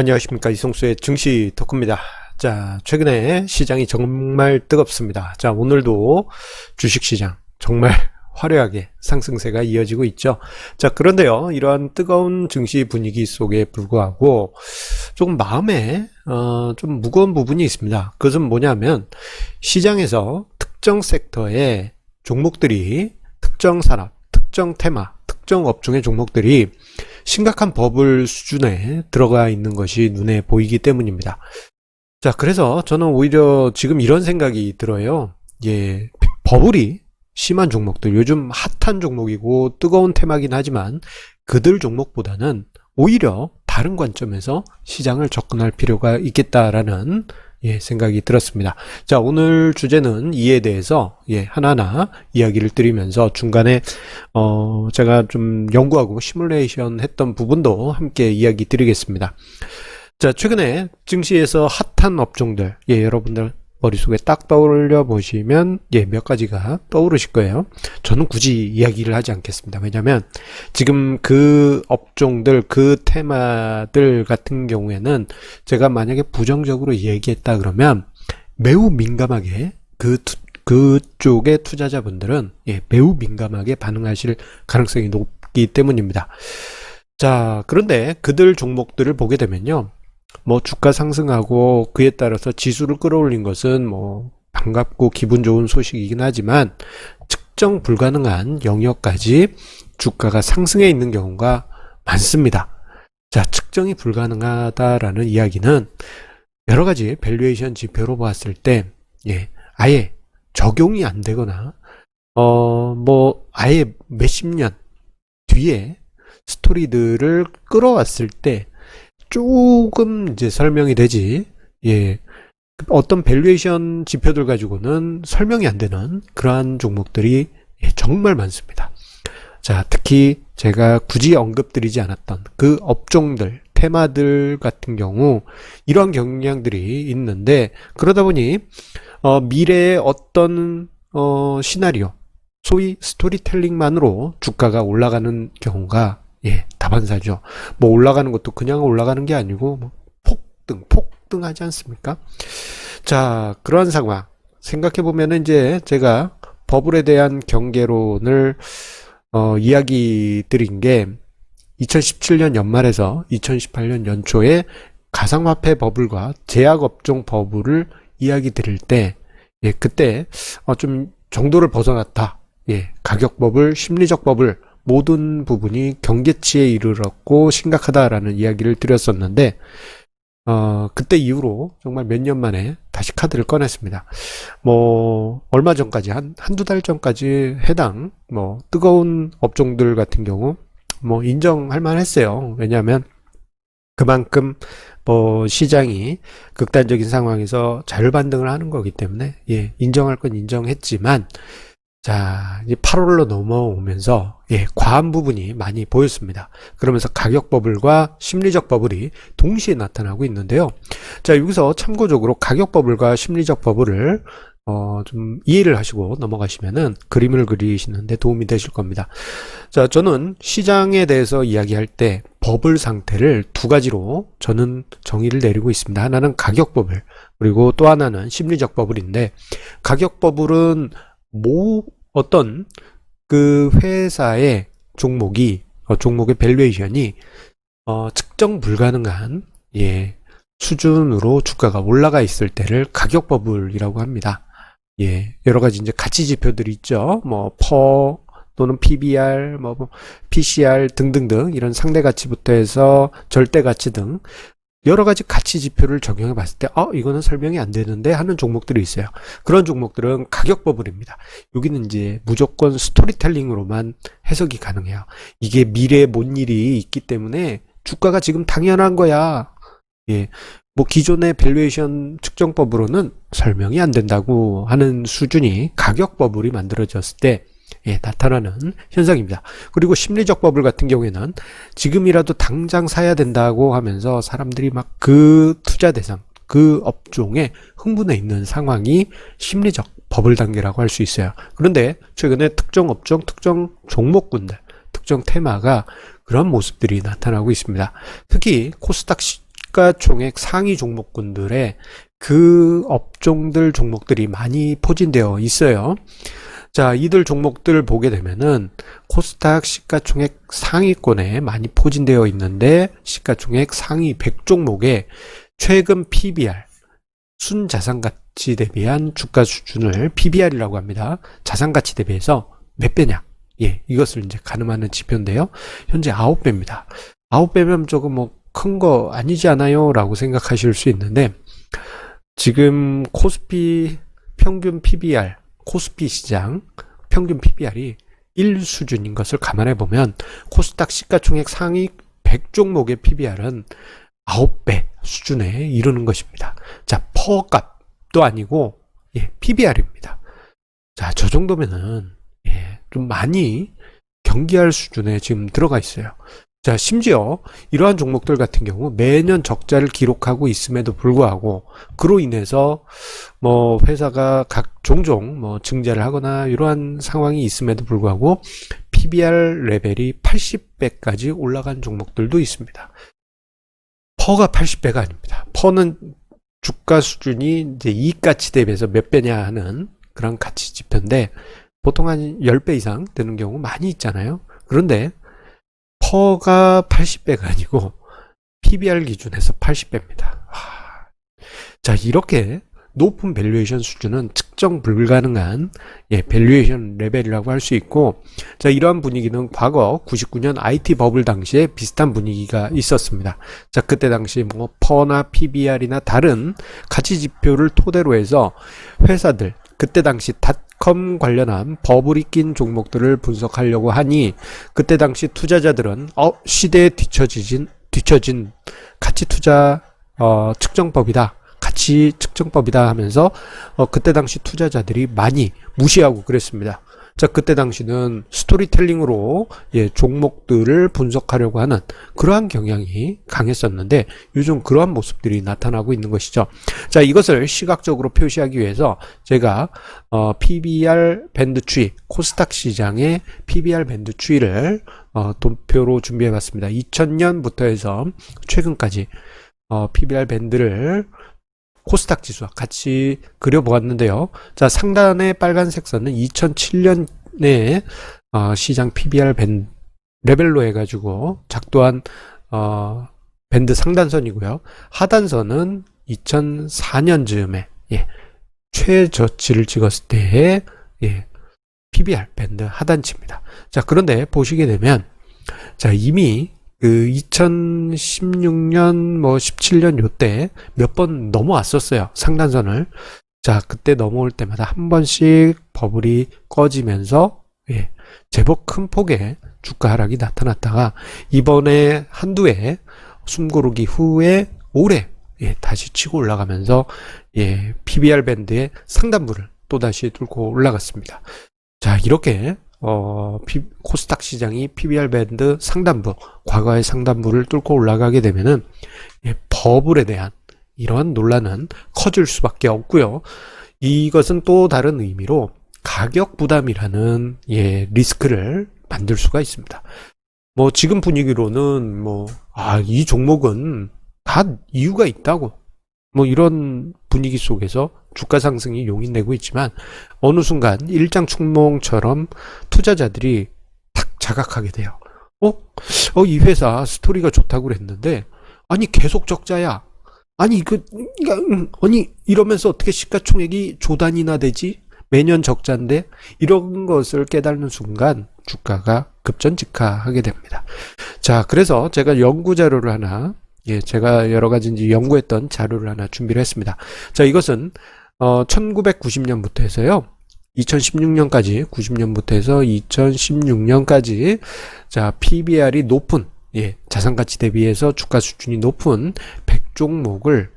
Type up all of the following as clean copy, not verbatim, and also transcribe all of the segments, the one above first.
안녕하십니까, 이성수의 증시 토크입니다. 자, 최근에 시장이 정말 뜨겁습니다. 자, 오늘도 주식시장 정말 화려하게 상승세가 이어지고 있죠. 자, 그런데요, 이러한 뜨거운 증시 분위기 속에 불구하고 조금 마음에 좀 무거운 부분이 있습니다. 그것은 뭐냐면 시장에서 특정 섹터의 종목들이, 특정 산업, 특정 테마, 특정 업종의 종목들이 심각한 버블 수준에 들어가 있는 것이 눈에 보이기 때문입니다. 자, 그래서 저는 오히려 지금 이런 생각이 들어요. 예, 버블이 심한 종목들, 요즘 핫한 종목이고 뜨거운 테마긴 하지만 그들 종목보다는 오히려 다른 관점에서 시장을 접근할 필요가 있겠다라는 생각이 들었습니다. 자, 오늘 주제는 이에 대해서 하나하나 이야기를 드리면서 중간에 제가 좀 연구하고 시뮬레이션 했던 부분도 함께 이야기 드리겠습니다. 자, 최근에 증시에서 핫한 업종들, 여러분들 머릿속에 딱 떠올려 보시면 몇 가지가 떠오르실 거예요. 저는 굳이 이야기를 하지 않겠습니다. 왜냐하면 지금 그 업종들, 그 테마들 같은 경우에는 제가 만약에 부정적으로 얘기했다 그러면 매우 민감하게 그쪽의 투자자분들은 매우 민감하게 반응하실 가능성이 높기 때문입니다. 자, 그런데 그들 종목들을 보게 되면요, 뭐 주가 상승하고 그에 따라서 지수를 끌어올린 것은 뭐 반갑고 기분 좋은 소식이긴 하지만 측정 불가능한 영역까지 주가가 상승해 있는 경우가 많습니다. 자, 측정이 불가능하다라는 이야기는 여러 가지 밸류에이션 지표로 봤을 때 아예 적용이 안 되거나 뭐 아예 몇십 년 뒤에 스토리들을 끌어왔을 때 조금 이제 설명이 되지, 어떤 밸류에이션 지표들 가지고는 설명이 안 되는 그러한 종목들이 정말 많습니다. 자, 특히 제가 굳이 언급드리지 않았던 그 업종들, 테마들 같은 경우 이러한 경향들이 있는데, 그러다 보니 미래의 어떤 시나리오, 소위 스토리텔링만으로 주가가 올라가는 경우가 다반사죠. 뭐 올라가는 것도 그냥 올라가는 게 아니고 뭐 폭등하지 않습니까? 자, 그러한 상황 생각해 보면은 이제 제가 버블에 대한 경계론을 이야기 드린 게 2017년 연말에서 2018년 연초에 가상화폐 버블과 제약업종 버블을 이야기 드릴 때 그때 좀 정도를 벗어났다. 가격 버블, 심리적 버블 모든 부분이 경계치에 이르렀고 심각하다라는 이야기를 드렸었는데, 그때 이후로 정말 몇 년 만에 다시 카드를 꺼냈습니다. 뭐 얼마 전까지 한두 달 전까지 해당 뭐 뜨거운 업종들 같은 경우 뭐 인정할 만했어요. 왜냐하면 그만큼 뭐 시장이 극단적인 상황에서 자율 반등을 하는 거기 때문에 인정할 건 인정했지만, 자, 이제 8월로 넘어오면서 과한 부분이 많이 보였습니다. 그러면서 가격 버블과 심리적 버블이 동시에 나타나고 있는데요. 자, 여기서 참고적으로 가격 버블과 심리적 버블을 좀 이해를 하시고 넘어가시면은 그림을 그리시는데 도움이 되실 겁니다. 자, 저는 시장에 대해서 이야기할 때 버블 상태를 두 가지로 저는 정의를 내리고 있습니다. 하나는 가격 버블, 그리고 또 하나는 심리적 버블인데, 가격 버블은 어떤 그 회사의 종목의 밸류에이션이 측정 불가능한 수준으로 주가가 올라가 있을 때를 가격 버블이라고 합니다. 여러 가지 이제 가치 지표들이 있죠. 뭐 퍼 또는 PBR, 뭐 PCR 등등등 이런 상대 가치부터 해서 절대 가치 등 여러 가지 가치 지표를 적용해 봤을 때 이거는 설명이 안 되는데 하는 종목들이 있어요. 그런 종목들은 가격 버블입니다. 여기는 이제 무조건 스토리텔링으로만 해석이 가능해요. 이게 미래에 뭔 일이 있기 때문에 주가가 지금 당연한 거야. 뭐 기존의 밸류에이션 측정법으로는 설명이 안 된다고 하는 수준이 가격 버블이 만들어졌을 때 나타나는 현상입니다. 그리고 심리적 버블 같은 경우에는 지금이라도 당장 사야 된다고 하면서 사람들이 막 그 투자 대상, 그 업종에 흥분해 있는 상황이 심리적 버블 단계라고 할 수 있어요. 그런데 최근에 특정 업종, 특정 종목군들, 특정 테마가 그런 모습들이 나타나고 있습니다. 특히 코스닥 시가총액 상위 종목군들의 그 업종들 종목들이 많이 포진되어 있어요. 자, 이들 종목들 보게 되면은 코스닥 시가총액 상위권에 많이 포진되어 있는데 시가총액 상위 100종목에 최근 PBR, 순자산가치 대비한 주가 수준을 PBR이라고 합니다. 자산가치 대비해서 몇 배냐? 예, 이것을 이제 가늠하는 지표인데요. 현재 9배입니다. 9배면 조금 뭐 큰 거 아니지 않아요? 라고 생각하실 수 있는데, 지금 코스피 평균 PBR, 코스피 시장 평균 PBR이 1 수준인 것을 감안해 보면 코스닥 시가총액 상위 100종목의 PBR은 9배 수준에 이르는 것입니다. 자, 퍼 값도 아니고 PBR입니다. 자, 저 정도면은 좀 많이 경계할 수준에 지금 들어가 있어요. 자, 심지어 이러한 종목들 같은 경우 매년 적자를 기록하고 있음에도 불구하고 그로 인해서 뭐 회사가 종종 뭐 증자를 하거나 이러한 상황이 있음에도 불구하고 PBR 레벨이 80배까지 올라간 종목들도 있습니다. 퍼가 80배가 아닙니다. 퍼는 주가 수준이 이제 이익가치 대비해서 몇 배냐 하는 그런 가치 지표인데 보통 한 10배 이상 되는 경우 많이 있잖아요. 그런데 퍼가 80배가 아니고 PBR 기준에서 80배입니다. 자, 이렇게 높은 밸류에이션 수준은 측정 불가능한 밸류에이션 레벨이라고 할 수 있고, 자, 이러한 분위기는 과거 99년 IT 버블 당시에 비슷한 분위기가 있었습니다. 자, 그때 당시 뭐 퍼나 PBR이나 다른 가치 지표를 토대로 해서 회사들 그때 당시 닷컴 관련한 버블이 낀 종목들을 분석하려고 하니 그때 당시 투자자들은 시대에 뒤처진 가치 투자 측정법이다. 가치 측정법이다 하면서 그때 당시 투자자들이 많이 무시하고 그랬습니다. 자, 그때 당시는 스토리텔링으로 종목들을 분석하려고 하는 그러한 경향이 강했었는데 요즘 그러한 모습들이 나타나고 있는 것이죠. 자, 이것을 시각적으로 표시하기 위해서 제가 PBR 밴드 추이, 코스닥 시장의 PBR 밴드 추이를 도표로 준비해 봤습니다. 2000년부터 해서 최근까지 PBR 밴드를 코스닥 지수와 같이 그려보았는데요. 자, 상단의 빨간색 선은 2007년에 시장 PBR 밴드 레벨로 해가지고 작도한 밴드 상단선이고요. 하단선은 2004년 즈음에 최저치를 찍었을 때의 PBR 밴드 하단치입니다. 자, 그런데 보시게 되면 자, 이미 그 2016년 뭐 17년 요때 몇 번 넘어왔었어요. 상단선을. 자, 그때 넘어올 때마다 한 번씩 버블이 꺼지면서 제법 큰 폭의 주가 하락이 나타났다가 이번에 한두 해 숨고르기 후에 올해 다시 치고 올라가면서 PBR 밴드의 상단부를 또다시 뚫고 올라갔습니다. 자, 이렇게 코스닥 시장이 PBR 밴드 상단부, 과거의 상단부를 뚫고 올라가게 되면은 버블에 대한 이러한 논란은 커질 수밖에 없고요. 이것은 또 다른 의미로 가격 부담이라는 리스크를 만들 수가 있습니다. 뭐 지금 분위기로는 이 종목은 다 이유가 있다고 뭐 이런 분위기 속에서 주가 상승이 용인되고 있지만 어느 순간 일장춘몽처럼 투자자들이 탁 자각하게 돼요. 이 회사 스토리가 좋다고 그랬는데 아니 계속 적자야. 아니 이러면서 어떻게 시가총액이 조단위나 되지? 매년 적자인데 이런 것을 깨닫는 순간 주가가 급전직하하게 됩니다. 자, 그래서 제가 연구 자료를 하나 제가 여러 가지 이제 연구했던 자료를 하나 준비를 했습니다. 자, 이것은 1990년부터 해서요. 2016년까지 90년부터 해서 2016년까지 자, PBR이 높은 자산가치 대비해서 주가 수준이 높은 100종목을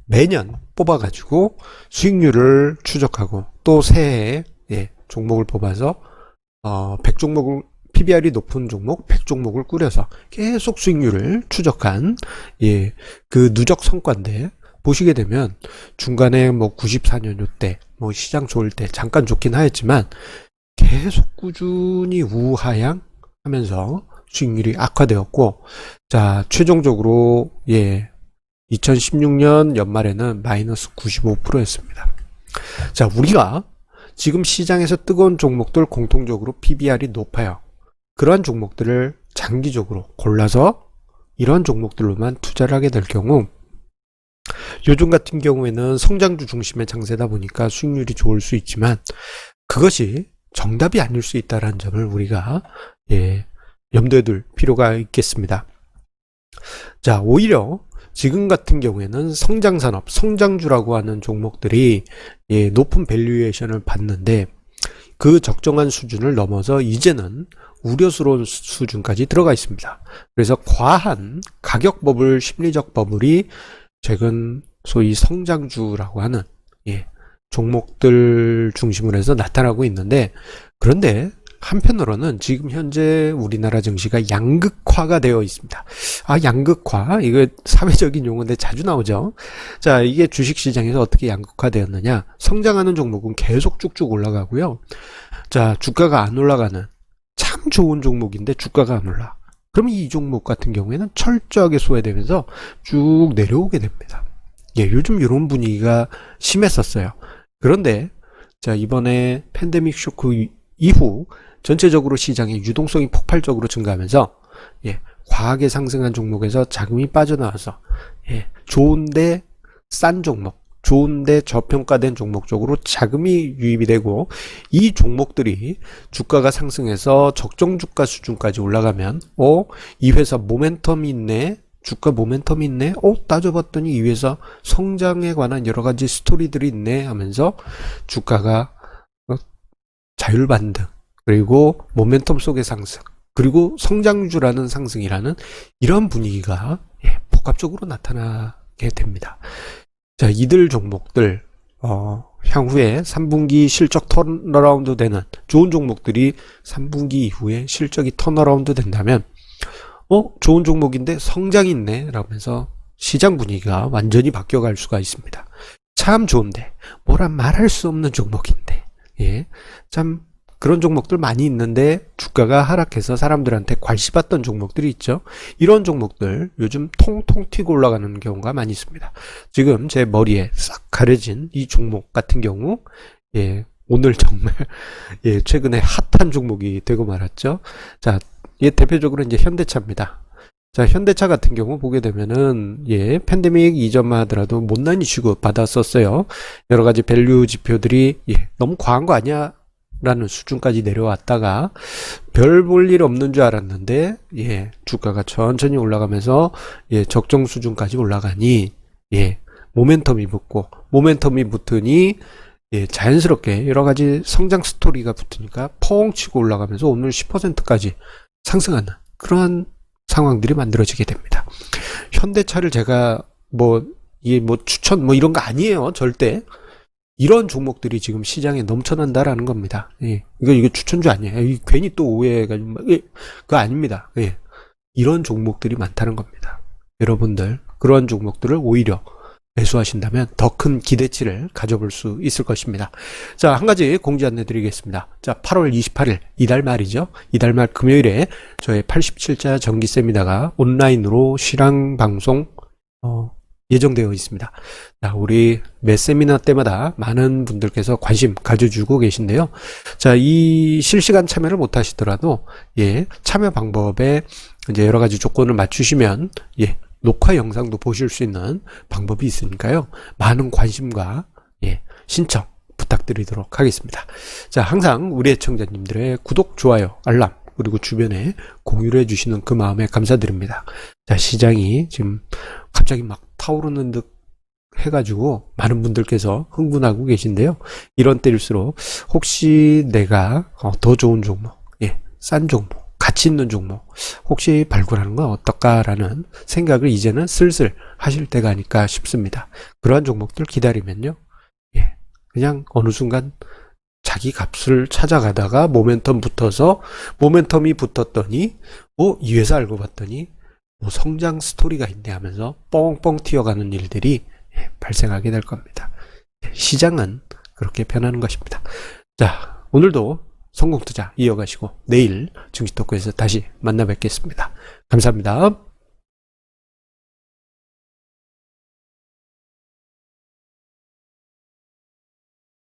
매년 뽑아가지고 수익률을 추적하고 또 새해에 종목을 뽑아서 100종목을 PBR이 높은 종목 100종목을 꾸려서 계속 수익률을 추적한 그 누적 성과인데 보시게 되면 중간에 뭐 94년 요때 뭐 시장 좋을 때 잠깐 좋긴 하였지만 계속 꾸준히 우하향 하면서 수익률이 악화되었고, 자, 최종적으로, 2016년 연말에는 마이너스 95%였습니다. 자, 우리가 지금 시장에서 뜨거운 종목들 공통적으로 PBR이 높아요. 그러한 종목들을 장기적으로 골라서 이런 종목들로만 투자를 하게 될 경우, 요즘 같은 경우에는 성장주 중심의 장세다 보니까 수익률이 좋을 수 있지만 그것이 정답이 아닐 수 있다는 점을 우리가 염두에 둘 필요가 있겠습니다. 자, 오히려 지금 같은 경우에는 성장산업, 성장주라고 하는 종목들이 높은 밸류에이션을 받는데 그 적정한 수준을 넘어서 이제는 우려스러운 수준까지 들어가 있습니다. 그래서 과한 가격 버블, 심리적 버블이 최근 소위 성장주라고 하는 종목들 중심으로 해서 나타나고 있는데, 그런데 한편으로는 지금 현재 우리나라 증시가 양극화가 되어 있습니다. 양극화, 이거 사회적인 용어인데 자주 나오죠. 자, 이게 주식시장에서 어떻게 양극화되었느냐. 성장하는 종목은 계속 쭉쭉 올라가고요. 자, 주가가 안 올라가는 참 좋은 종목인데 주가가 안 올라. 그러면 이 종목 같은 경우에는 철저하게 소외되면서 쭉 내려오게 됩니다. 요즘 이런 분위기가 심했었어요. 그런데 자, 이번에 팬데믹 쇼크 이후 전체적으로 시장의 유동성이 폭발적으로 증가하면서 과하게 상승한 종목에서 자금이 빠져나와서 좋은데 싼 종목, 좋은데 저평가된 종목 쪽으로 자금이 유입이 되고, 이 종목들이 주가가 상승해서 적정 주가 수준까지 올라가면 이 회사 모멘텀이 있네, 주가 모멘텀이 있네, 따져봤더니 이 회사 성장에 관한 여러 가지 스토리들이 있네 하면서 주가가 자율반등, 그리고 모멘텀 속의 상승, 그리고 성장주라는 상승이라는 이런 분위기가 복합적으로 나타나게 됩니다. 자, 이들 종목들 향후에 3분기 실적 턴어라운드 되는 좋은 종목들이 3분기 이후에 실적이 턴어라운드 된다면 좋은 종목인데 성장이 있네 라면서 시장 분위기가 완전히 바뀌어갈 수가 있습니다. 참 좋은데 뭐라 말할 수 없는 종목인데 참 그런 종목들 많이 있는데 주가가 하락해서 사람들한테 괄시받던 종목들이 있죠. 이런 종목들 요즘 통통 튀고 올라가는 경우가 많이 있습니다. 지금 제 머리에 싹 가려진 이 종목 같은 경우 오늘 정말 최근에 핫한 종목이 되고 말았죠. 자, 대표적으로 이제 현대차입니다. 자, 현대차 같은 경우 보게 되면은 팬데믹 이전만 하더라도 못난이 취급 받았었어요. 여러 가지 밸류 지표들이 너무 과한 거 아니야? 라는 수준까지 내려왔다가 별 볼 일 없는 줄 알았는데 주가가 천천히 올라가면서 적정 수준까지 올라가니 모멘텀이 붙고, 모멘텀이 붙으니 자연스럽게 여러 가지 성장 스토리가 붙으니까 펑 치고 올라가면서 오늘 10%까지 상승하는 그러한 상황들이 만들어지게 됩니다. 현대차를 제가 추천 이런 거 아니에요. 절대. 이런 종목들이 지금 시장에 넘쳐난다라는 겁니다. 이거 추천주 아니에요. 괜히 또 오해해가지고 그거 아닙니다. 이런 종목들이 많다는 겁니다. 여러분들 그런 종목들을 오히려 매수하신다면 더 큰 기대치를 가져볼 수 있을 것입니다. 자, 한 가지 공지 안내 드리겠습니다. 자, 8월 28일 이달 말이죠. 이달 말 금요일에 저의 87자 정기 세미나가 온라인으로 실황 방송 예정되어 있습니다. 자, 우리 매 세미나 때마다 많은 분들께서 관심 가져주고 계신데요. 자, 이 실시간 참여를 못 하시더라도 참여 방법에 이제 여러 가지 조건을 맞추시면 녹화 영상도 보실 수 있는 방법이 있으니까요. 많은 관심과 신청 부탁드리도록 하겠습니다. 자, 항상 우리 애청자님들의 구독, 좋아요, 알람, 그리고 주변에 공유를 해주시는 그 마음에 감사드립니다. 자, 시장이 지금 갑자기 막 타오르는 듯 해가지고 많은 분들께서 흥분하고 계신데요. 이런 때일수록 혹시 내가 더 좋은 종목, 싼 종목, 가치 있는 종목 혹시 발굴하는 건 어떨까라는 생각을 이제는 슬슬 하실 때가 아닐까 싶습니다. 그러한 종목들 기다리면요, 그냥 어느 순간 자기 값을 찾아가다가 모멘텀 붙어서, 모멘텀이 붙었더니 이 회사 알고 봤더니 성장 스토리가 있네 하면서 뻥뻥 튀어가는 일들이 발생하게 될 겁니다. 시장은 그렇게 변하는 것입니다. 자, 오늘도 성공 투자 이어가시고 내일 증시 토크에서 다시 만나 뵙겠습니다. 감사합니다.